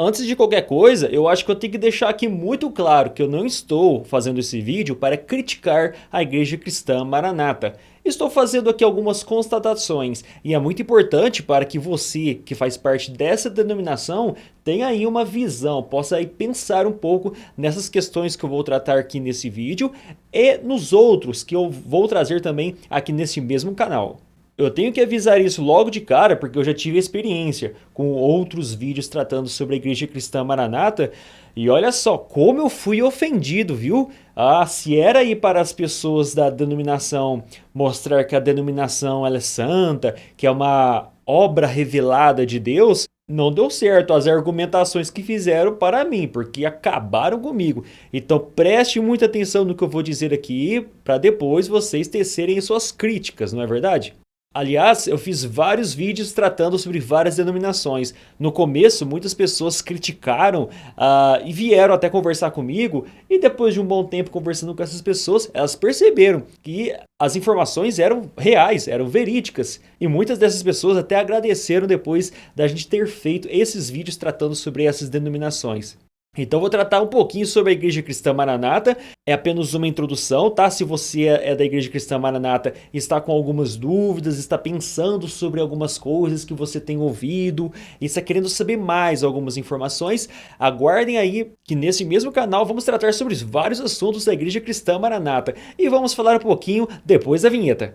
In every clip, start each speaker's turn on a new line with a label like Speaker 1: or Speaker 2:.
Speaker 1: Antes de qualquer coisa, eu acho que eu tenho que deixar aqui muito claro que eu não estou fazendo esse vídeo para criticar a Igreja Cristã Maranata. Estou fazendo aqui algumas constatações e é muito importante para que você, que faz parte dessa denominação, tenha aí uma visão, possa aí pensar um pouco nessas questões que eu vou tratar aqui nesse vídeo e nos outros que eu vou trazer também aqui nesse mesmo canal. Eu tenho que avisar isso logo de cara porque eu já tive experiência com outros vídeos tratando sobre a Igreja Cristã Maranata e olha só como eu fui ofendido, viu? Se era aí para as pessoas da denominação mostrar que a denominação ela é santa, que é uma obra revelada de Deus, não deu certo as argumentações que fizeram para mim, porque acabaram comigo. Então preste muita atenção no que eu vou dizer aqui para depois vocês tecerem suas críticas, não é verdade? Aliás, eu fiz vários vídeos tratando sobre várias denominações. No começo, muitas pessoas criticaram e vieram até conversar comigo. E depois de um bom tempo conversando com essas pessoas, elas perceberam que as informações eram reais, eram verídicas. E muitas dessas pessoas até agradeceram depois da gente ter feito esses vídeos tratando sobre essas denominações. Então vou tratar um pouquinho sobre a Igreja Cristã Maranata, é apenas uma introdução, tá? Se você é da Igreja Cristã Maranata e está com algumas dúvidas, está pensando sobre algumas coisas que você tem ouvido, e está querendo saber mais algumas informações, aguardem aí que nesse mesmo canal vamos tratar sobre vários assuntos da Igreja Cristã Maranata, e vamos falar um pouquinho depois da vinheta.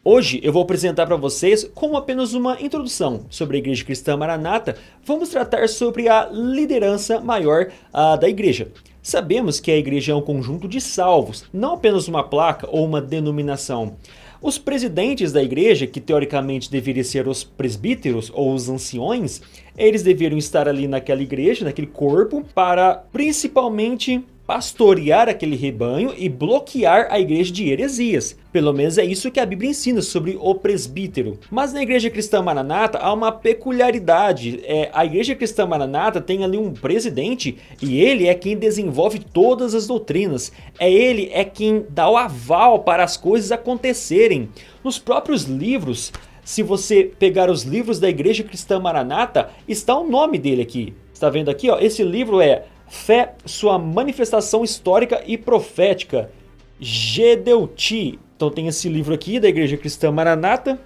Speaker 1: Hoje eu vou apresentar para vocês, como apenas uma introdução sobre a Igreja Cristã Maranata, vamos tratar sobre a liderança maior da igreja. Sabemos que a igreja é um conjunto de salvos, não apenas uma placa ou uma denominação. Os presidentes da igreja, que teoricamente deveriam ser os presbíteros ou os anciões, eles deveriam estar ali naquela igreja, naquele corpo, para principalmente pastorear aquele rebanho e bloquear a igreja de heresias. Pelo menos é isso que a Bíblia ensina sobre o presbítero. Mas na Igreja Cristã Maranata há uma peculiaridade. A Igreja Cristã Maranata tem ali um presidente e ele é quem desenvolve todas as doutrinas. Ele é quem dá o aval para as coisas acontecerem. Nos próprios livros, se você pegar os livros da Igreja Cristã Maranata, está o nome dele aqui. Está vendo aqui? Ó? Esse livro é Fé, sua manifestação histórica e profética, Gedeuti. Então tem esse livro aqui da Igreja Cristã Maranata,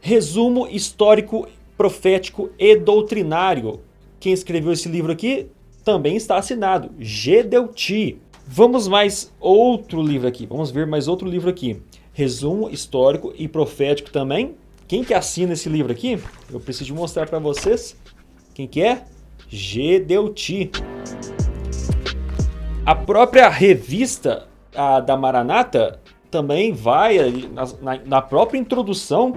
Speaker 1: resumo histórico, profético e doutrinário. Quem escreveu esse livro aqui também está assinado, Gedeuti. Vamos mais outro livro aqui, vamos ver mais outro livro aqui, resumo histórico e profético também. Quem que assina esse livro aqui? Eu preciso mostrar para vocês. Quem que é? Gedeuti. A própria revista da Maranata também vai, na própria introdução,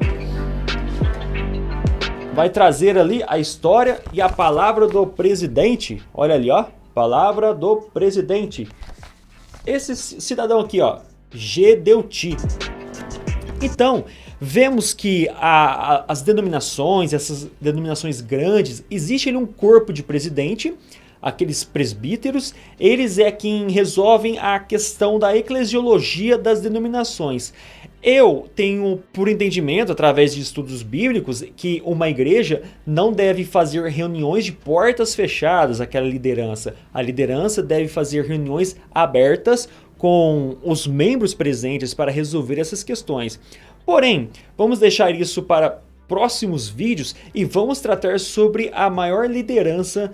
Speaker 1: vai trazer ali a história e a palavra do presidente. Olha ali, ó, palavra do presidente. Esse cidadão aqui, ó, Gedeuti. Então, vemos que as denominações, essas denominações grandes, existe ali um corpo de presidente, aqueles presbíteros, eles é quem resolvem a questão da eclesiologia das denominações. Eu tenho por entendimento, através de estudos bíblicos, que uma igreja não deve fazer reuniões de portas fechadas, aquela liderança. A liderança deve fazer reuniões abertas com os membros presentes para resolver essas questões. Porém, vamos deixar isso para próximos vídeos e vamos tratar sobre a maior liderança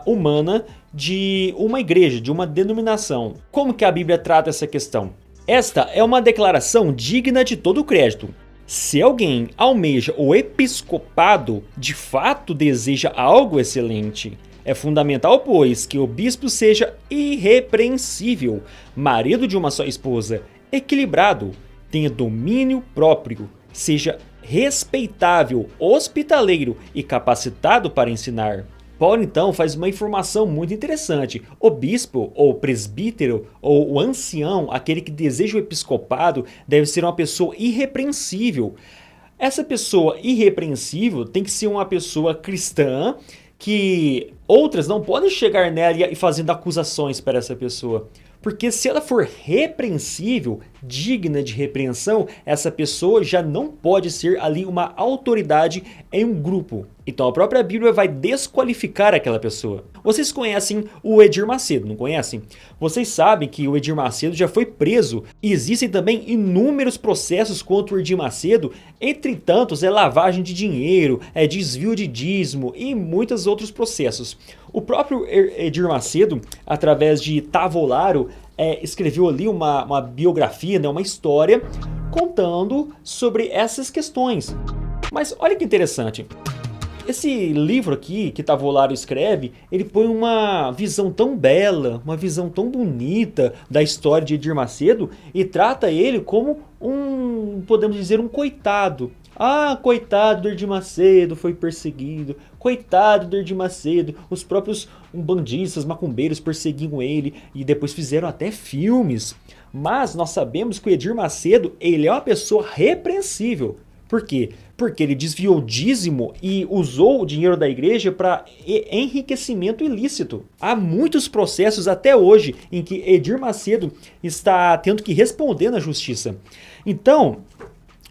Speaker 1: humana de uma igreja, de uma denominação. Como que a Bíblia trata essa questão? Esta é uma declaração digna de todo crédito. Se alguém almeja o episcopado, de fato deseja algo excelente. É fundamental, pois, que o bispo seja irrepreensível, marido de uma só esposa, equilibrado, tenha domínio próprio, seja respeitável, hospitaleiro e capacitado para ensinar. Paulo então faz uma informação muito interessante. O bispo, ou presbítero, ou o ancião, aquele que deseja o episcopado, deve ser uma pessoa irrepreensível. Essa pessoa irrepreensível tem que ser uma pessoa cristã, que outras não podem chegar nela e fazendo acusações para essa pessoa. Porque se ela for repreensível, digna de repreensão, essa pessoa já não pode ser ali uma autoridade em um grupo. Então a própria Bíblia vai desqualificar aquela pessoa. Vocês conhecem o Edir Macedo, não conhecem? Vocês sabem que o Edir Macedo já foi preso. E existem também inúmeros processos contra o Edir Macedo, entre tantos lavagem de dinheiro, desvio de dízimo e muitos outros processos. O próprio Edir Macedo, através de Tavolaro, escreveu ali uma biografia, né, uma história, contando sobre essas questões. Mas olha que interessante. Esse livro aqui que Tavolaro escreve, ele põe uma visão tão bela, uma visão tão bonita da história de Edir Macedo e trata ele como podemos dizer, um coitado. Ah, coitado do Edir Macedo, foi perseguido. Coitado do Edir Macedo, os próprios umbandistas, macumbeiros perseguiam ele e depois fizeram até filmes. Mas nós sabemos que o Edir Macedo, ele é uma pessoa repreensível. Por quê? Porque ele desviou o dízimo e usou o dinheiro da igreja para enriquecimento ilícito. Há muitos processos até hoje em que Edir Macedo está tendo que responder na justiça. Então,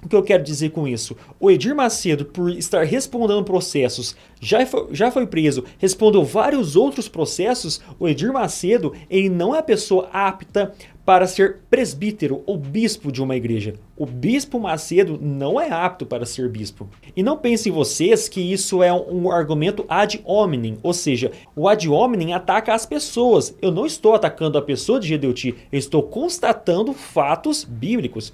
Speaker 1: o que eu quero dizer com isso? O Edir Macedo, por estar respondendo processos, já foi preso, respondeu vários outros processos. O Edir Macedo, ele não é a pessoa apta para ser presbítero ou bispo de uma igreja. O bispo Macedo não é apto para ser bispo. E não pensem vocês que isso é um argumento ad hominem, ou seja, o ad hominem ataca as pessoas. Eu não estou atacando a pessoa de Gedeuti, eu estou constatando fatos bíblicos.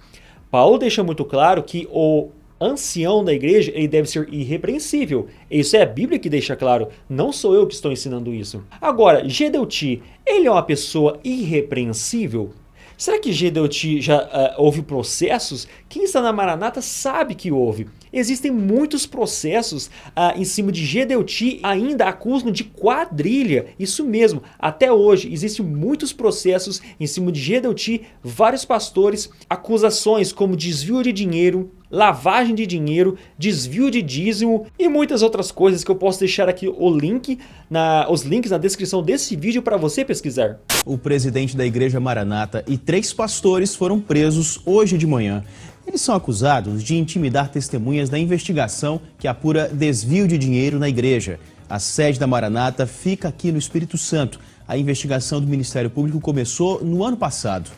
Speaker 1: Paulo deixa muito claro que o ancião da igreja, ele deve ser irrepreensível. Isso é a Bíblia que deixa claro, não sou eu que estou ensinando isso. Agora, Gedeuti, ele é uma pessoa irrepreensível? Será que Gedeuti já houve processos? Quem está na Maranata sabe que houve. Existem muitos processos em cima de Gedeuti, ainda acusam de quadrilha. Isso mesmo, até hoje existem muitos processos em cima de Gedeuti, vários pastores, acusações como desvio de dinheiro, lavagem de dinheiro, desvio de dízimo e muitas outras coisas que eu posso deixar aqui os links na descrição desse vídeo para você pesquisar.
Speaker 2: O presidente da Igreja Maranata e 3 pastores foram presos hoje de manhã. Eles são acusados de intimidar testemunhas da investigação que apura desvio de dinheiro na igreja. A sede da Maranata fica aqui no Espírito Santo. A investigação do Ministério Público começou no ano passado.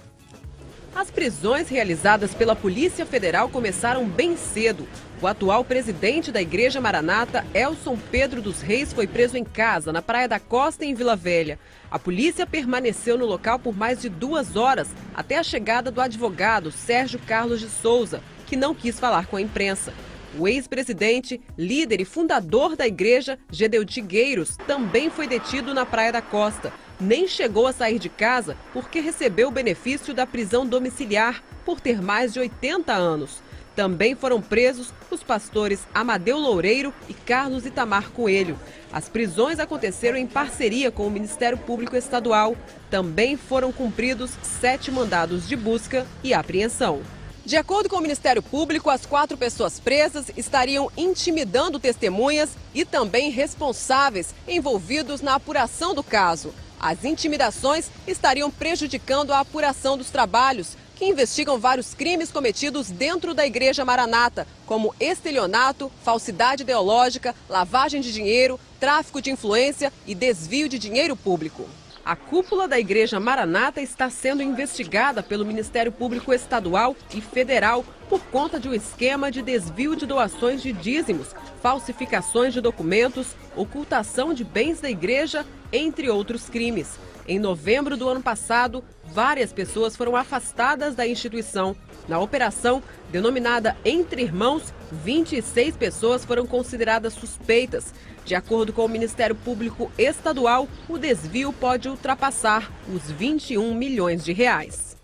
Speaker 3: As prisões realizadas pela Polícia Federal começaram bem cedo. O atual presidente da Igreja Maranata, Elson Pedro dos Reis, foi preso em casa, na Praia da Costa, em Vila Velha. A polícia permaneceu no local por mais de 2 horas, até a chegada do advogado Sérgio Carlos de Souza, que não quis falar com a imprensa. O ex-presidente, líder e fundador da igreja, Gedeuti Gueiros, também foi detido na Praia da Costa. Nem chegou a sair de casa porque recebeu o benefício da prisão domiciliar por ter mais de 80 anos. Também foram presos os pastores Amadeu Loureiro e Carlos Itamar Coelho. As prisões aconteceram em parceria com o Ministério Público Estadual. Também foram cumpridos 7 mandados de busca e apreensão. De acordo com o Ministério Público, as 4 pessoas presas estariam intimidando testemunhas e também responsáveis envolvidos na apuração do caso. As intimidações estariam prejudicando a apuração dos trabalhos, que investigam vários crimes cometidos dentro da Igreja Maranata, como estelionato, falsidade ideológica, lavagem de dinheiro, tráfico de influência e desvio de dinheiro público. A cúpula da Igreja Maranata está sendo investigada pelo Ministério Público Estadual e Federal por conta de um esquema de desvio de doações de dízimos, falsificações de documentos, ocultação de bens da igreja, entre outros crimes. Em novembro do ano passado, várias pessoas foram afastadas da instituição. Na operação, denominada Entre Irmãos, 26 pessoas foram consideradas suspeitas. De acordo com o Ministério Público Estadual, o desvio pode ultrapassar os 21 milhões de reais.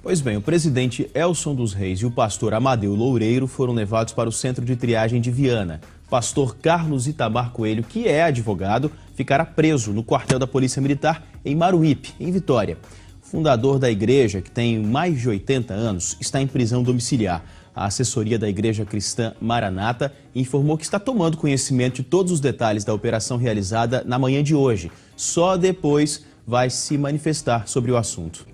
Speaker 2: Pois bem, o presidente Elson dos Reis e o pastor Amadeu Loureiro foram levados para o centro de triagem de Viana. Pastor Carlos Itamar Coelho, que é advogado, ficará preso no quartel da Polícia Militar em Maruípe, em Vitória. O fundador da igreja, que tem mais de 80 anos, está em prisão domiciliar. A assessoria da Igreja Cristã Maranata informou que está tomando conhecimento de todos os detalhes da operação realizada na manhã de hoje. Só depois vai se manifestar sobre o assunto.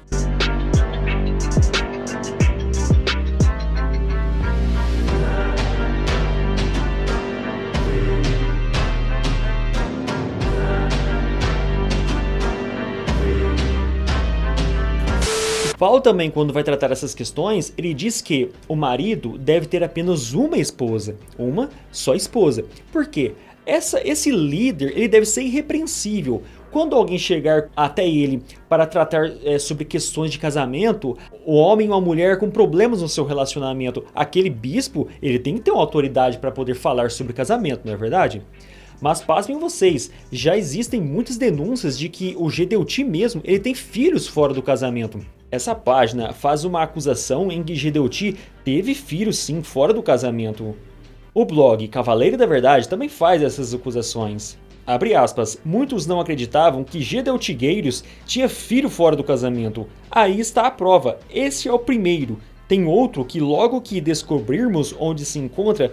Speaker 1: Paulo também, quando vai tratar essas questões, ele diz que o marido deve ter apenas uma esposa, uma só esposa. Por quê? Esse líder, ele deve ser irrepreensível. Quando alguém chegar até ele para tratar sobre questões de casamento, o homem ou a mulher com problemas no seu relacionamento, aquele bispo, ele tem que ter uma autoridade para poder falar sobre casamento, não é verdade? Mas pasmem vocês, já existem muitas denúncias de que o Gedeuti mesmo, ele tem filhos fora do casamento. Essa página faz uma acusação em que Gedeuti teve filhos sim fora do casamento. O blog Cavaleiro da Verdade também faz essas acusações. Abre aspas, muitos não acreditavam que Gedeuti Gueiros tinha filho fora do casamento. Aí está a prova, esse é o primeiro. Tem outro que logo que descobrirmos onde se encontra,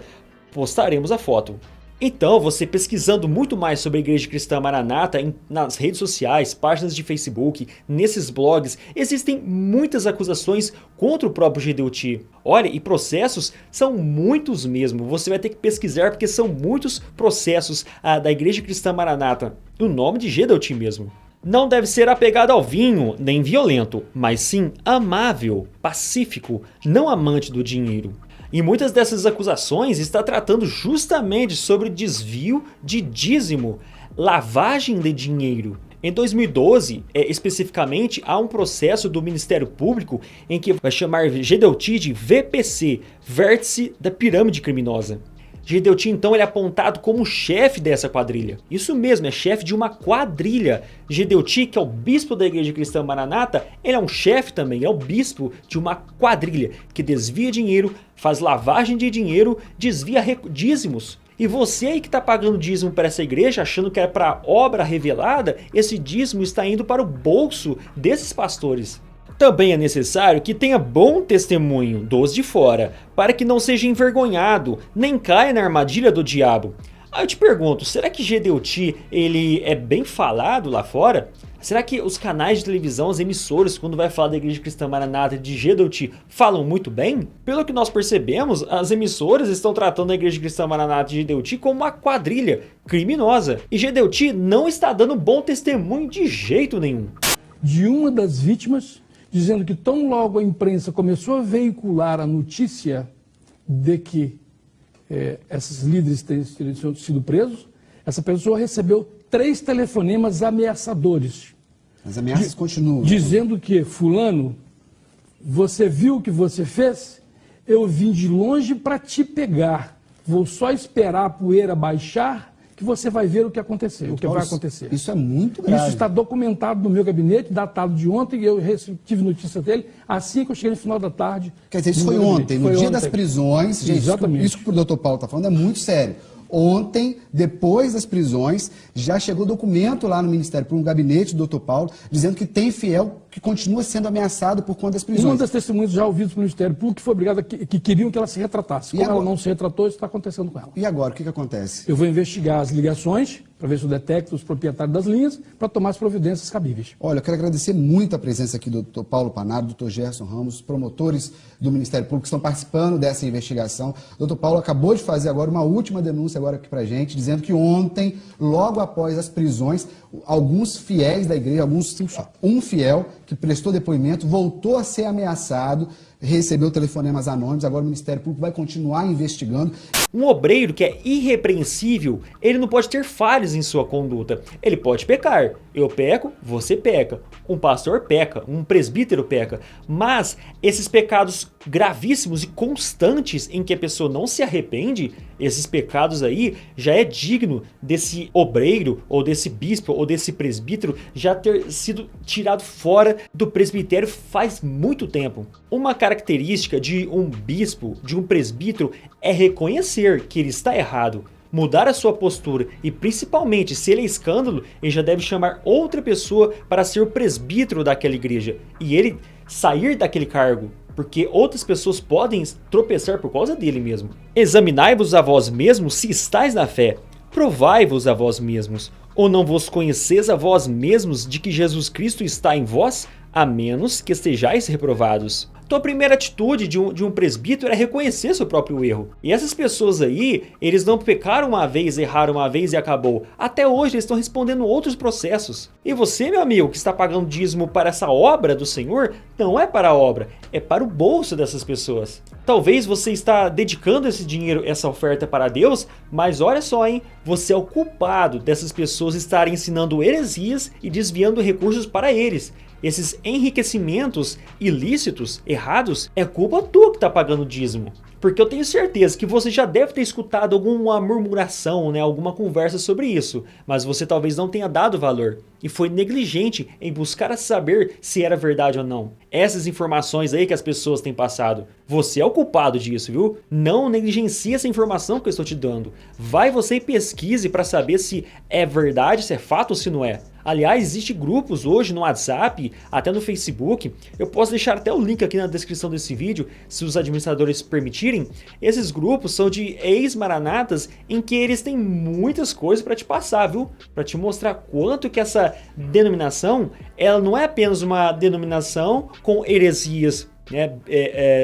Speaker 1: postaremos a foto. Então, você pesquisando muito mais sobre a Igreja Cristã Maranata nas redes sociais, páginas de Facebook, nesses blogs, existem muitas acusações contra o próprio Gedeuti. Olha, e processos são muitos mesmo, você vai ter que pesquisar porque são muitos processos da Igreja Cristã Maranata, no nome de Gedeuti mesmo. Não deve ser apegado ao vinho, nem violento, mas sim amável, pacífico, não amante do dinheiro. E muitas dessas acusações está tratando justamente sobre desvio de dízimo, lavagem de dinheiro. Em 2012, especificamente, há um processo do Ministério Público em que vai chamar Gedeuti de VPC, Vértice da Pirâmide Criminosa. Gedeuti, então, ele é apontado como chefe dessa quadrilha. Isso mesmo, é chefe de uma quadrilha. Gedeuti, que é o bispo da Igreja Cristã Maranata, ele é um chefe também, é o bispo de uma quadrilha que desvia dinheiro, faz lavagem de dinheiro, desvia dízimos. E você aí que está pagando dízimo para essa igreja, achando que é para obra revelada, esse dízimo está indo para o bolso desses pastores. Também é necessário que tenha bom testemunho dos de fora, para que não seja envergonhado, nem caia na armadilha do diabo. Aí eu te pergunto, será que Gedeuti ele é bem falado lá fora? Será que os canais de televisão, as emissoras, quando vai falar da Igreja Cristã Maranata de Gedeuti, falam muito bem? Pelo que nós percebemos, as emissoras estão tratando a Igreja Cristã Maranata de Gedeuti como uma quadrilha criminosa. E Gedeuti não está dando bom testemunho de jeito nenhum.
Speaker 4: De uma das vítimas, dizendo que tão logo a imprensa começou a veicular a notícia de que esses líderes teriam sido presos, essa pessoa recebeu 3 telefonemas ameaçadores.
Speaker 5: As ameaças continuam.
Speaker 4: Dizendo que, fulano, você viu o que você fez? Eu vim de longe para te pegar. Vou só esperar a poeira baixar que você vai ver o que aconteceu, o que vai acontecer.
Speaker 5: Isso é muito grave.
Speaker 4: Isso está documentado no meu gabinete, datado de ontem, e eu tive notícia dele assim que eu cheguei no final da tarde.
Speaker 5: Quer dizer, isso foi ontem, no dia das prisões. Gente,
Speaker 4: exatamente.
Speaker 5: Isso que o doutor Paulo está falando é muito sério. Ontem, depois das prisões, já chegou documento lá no Ministério Público, no gabinete do Dr. Paulo, dizendo que tem fiel que continua sendo ameaçado por conta das prisões.
Speaker 4: Uma das testemunhas já ouvidas pelo Ministério Público que foi obrigada, que queriam que ela se retratasse. Como ela não se retratou, isso está acontecendo com ela.
Speaker 5: E agora, o que acontece?
Speaker 4: Eu vou investigar as ligações, para ver se eu detecto os proprietários das linhas, para tomar as providências cabíveis.
Speaker 5: Olha, eu quero agradecer muito a presença aqui do Dr. Paulo Panaro, do Dr. Gerson Ramos, os promotores do Ministério Público que estão participando dessa investigação. O Dr. Paulo acabou de fazer agora uma última denúncia agora aqui pra gente, dizendo que ontem, logo após as prisões, alguns fiéis da igreja, um fiel que prestou depoimento, voltou a ser ameaçado, recebeu telefonemas anônimos, agora o Ministério Público vai continuar investigando.
Speaker 1: Um obreiro que é irrepreensível, ele não pode ter falhas em sua conduta. Ele pode pecar. Eu peco, você peca. Um pastor peca, um presbítero peca. Mas esses pecados gravíssimos e constantes em que a pessoa não se arrepende, esses pecados aí já é digno desse obreiro, ou desse bispo, ou desse presbítero já ter sido tirado fora do presbitério faz muito tempo. Uma característica de um bispo, de um presbítero, é reconhecer que ele está errado, mudar a sua postura e principalmente, se ele é escândalo, ele já deve chamar outra pessoa para ser o presbítero daquela igreja e ele sair daquele cargo. porque outras pessoas podem tropeçar por causa dele mesmo. Examinai-vos a vós mesmos se estáis na fé. Provai-vos a vós mesmos. Ou não vos conheceis a vós mesmos de que Jesus Cristo está em vós, a menos que estejais reprovados. Então a primeira atitude de um presbítero é reconhecer seu próprio erro. E essas pessoas aí, eles não pecaram uma vez, erraram uma vez e acabou. Até hoje eles estão respondendo outros processos. E você, meu amigo, que está pagando dízimo para essa obra do Senhor, não é para a obra, é para o bolso dessas pessoas. Talvez você está dedicando esse dinheiro, essa oferta para Deus, mas olha só, hein? Você é o culpado dessas pessoas estarem ensinando heresias e desviando recursos para eles. Esses enriquecimentos ilícitos, errados, é culpa tua que está pagando dízimo. Porque eu tenho certeza que você já deve ter escutado alguma murmuração, né, alguma conversa sobre isso, mas você talvez não tenha dado valor e foi negligente em buscar saber se era verdade ou não. Essas informações aí que as pessoas têm passado, você é o culpado disso, viu? Não negligencie essa informação que eu estou te dando. Vai você e pesquise para saber se é verdade, se é fato ou se não é. Aliás, existem grupos hoje no WhatsApp, até no Facebook, eu posso deixar até o link aqui na descrição desse vídeo, se os administradores permitirem. Esses grupos são de ex-maranatas em que eles têm muitas coisas para te passar, viu? Para te mostrar quanto que essa denominação, ela não é apenas uma denominação com heresias, né,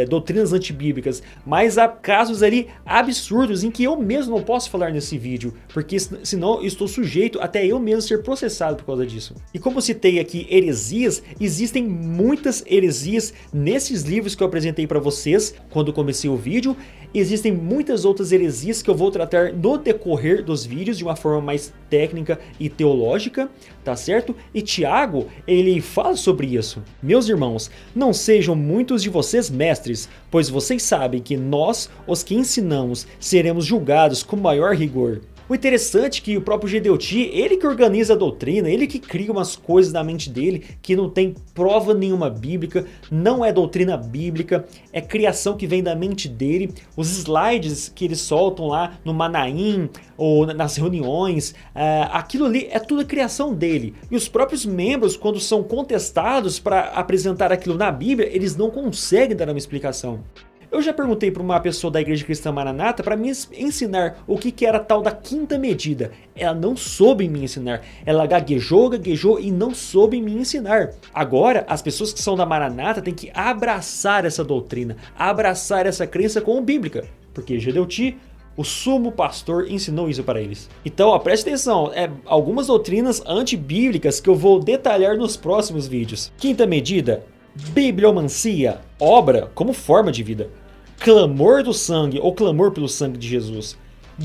Speaker 1: doutrinas antibíblicas, mas há casos ali absurdos em que eu mesmo não posso falar nesse vídeo, porque senão eu estou sujeito até eu mesmo ser processado por causa disso. E como citei aqui heresias, existem muitas heresias nesses livros que eu apresentei para vocês quando comecei o vídeo. Existem muitas outras heresias que eu vou tratar no decorrer dos vídeos de uma forma mais técnica e teológica, tá certo? E Tiago, ele fala sobre isso. Meus irmãos, não sejam muitos de vocês mestres, pois vocês sabem que nós, os que ensinamos, seremos julgados com maior rigor. O interessante é que o próprio Gedeuti, ele que organiza a doutrina, ele que cria umas coisas na mente dele que não tem prova nenhuma bíblica, não é doutrina bíblica, é criação que vem da mente dele. Os slides que eles soltam lá no Manaim ou nas reuniões, aquilo ali é tudo a criação dele. E os próprios membros, quando são contestados para apresentar aquilo na Bíblia, eles não conseguem dar uma explicação. Eu já perguntei para uma pessoa da Igreja Cristã Maranata para me ensinar o que era a tal da quinta medida. Ela não soube me ensinar. Ela gaguejou e não soube me ensinar. Agora, as pessoas que são da Maranata têm que abraçar essa doutrina, abraçar essa crença como bíblica. Porque Gedeuti, o sumo pastor, ensinou isso para eles. Então, ó, preste atenção, algumas doutrinas antibíblicas que eu vou detalhar nos próximos vídeos. Quinta medida: bibliomancia, obra como forma de vida. Clamor do sangue ou clamor pelo sangue de Jesus.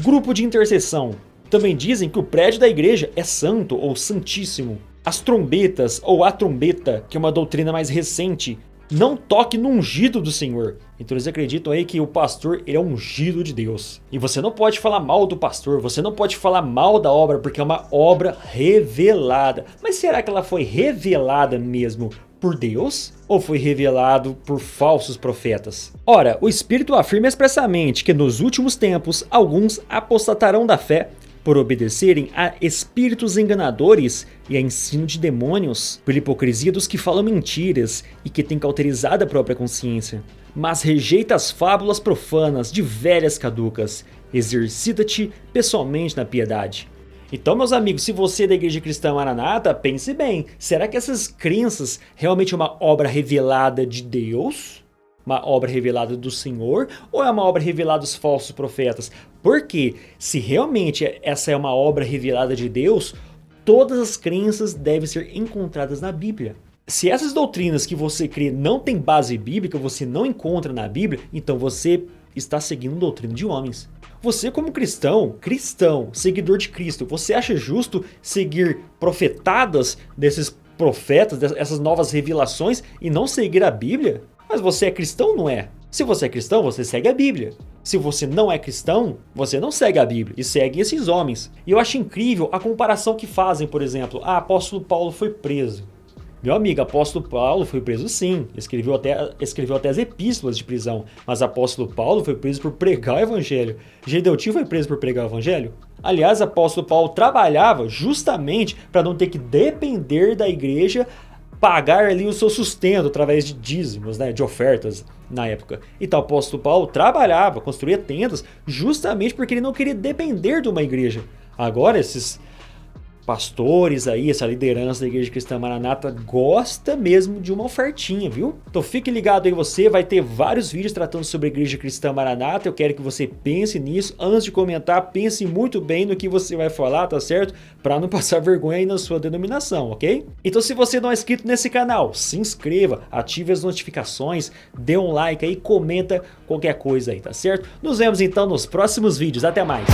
Speaker 1: Grupo de intercessão. Também dizem que o prédio da igreja é santo ou santíssimo. As trombetas ou a trombeta, que é uma doutrina mais recente. Não toque no ungido do Senhor. Então eles acreditam aí que o pastor, ele é ungido de Deus. E você não pode falar mal do pastor, você não pode falar mal da obra, porque é uma obra revelada. Mas será que ela foi revelada mesmo por Deus? Ou foi revelado por falsos profetas? Ora, o Espírito afirma expressamente que nos últimos tempos alguns apostatarão da fé por obedecerem a espíritos enganadores e a ensino de demônios, pela hipocrisia dos que falam mentiras e que têm cauterizado a própria consciência. Mas rejeita as fábulas profanas de velhas caducas, exercita-te pessoalmente na piedade. Então, meus amigos, se você é da Igreja Cristã Maranata, pense bem, será que essas crenças realmente é uma obra revelada de Deus? Uma obra revelada do Senhor? Ou é uma obra revelada dos falsos profetas? Porque se realmente essa é uma obra revelada de Deus, todas as crenças devem ser encontradas na Bíblia. Se essas doutrinas que você crê não tem base bíblica, você não encontra na Bíblia, então você está seguindo doutrina de homens. Você como cristão, seguidor de Cristo, você acha justo seguir profetadas desses profetas, dessas novas revelações e não seguir a Bíblia? Mas você é cristão ou não é? Se você é cristão, você segue a Bíblia. Se você não é cristão, você não segue a Bíblia e segue esses homens. E eu acho incrível a comparação que fazem, por exemplo, apóstolo Paulo foi preso. Meu amigo, apóstolo Paulo foi preso sim, escreveu até as epístolas de prisão, mas apóstolo Paulo foi preso por pregar o evangelho. Gedeuti foi preso por pregar o evangelho? Aliás, apóstolo Paulo trabalhava justamente para não ter que depender da igreja pagar ali o seu sustento através de dízimos, né, de ofertas na época. Então o apóstolo Paulo trabalhava, construía tendas, justamente porque ele não queria depender de uma igreja. Agora esses pastores aí, essa liderança da Igreja Cristã Maranata gosta mesmo de uma ofertinha, viu? Então fique ligado aí você, vai ter vários vídeos tratando sobre a Igreja Cristã Maranata, eu quero que você pense nisso, antes de comentar, pense muito bem no que você vai falar, tá certo? Para não passar vergonha aí na sua denominação, ok? Então se você não é inscrito nesse canal, se inscreva, ative as notificações, dê um like aí, comenta qualquer coisa aí, tá certo? Nos vemos então nos próximos vídeos, até mais!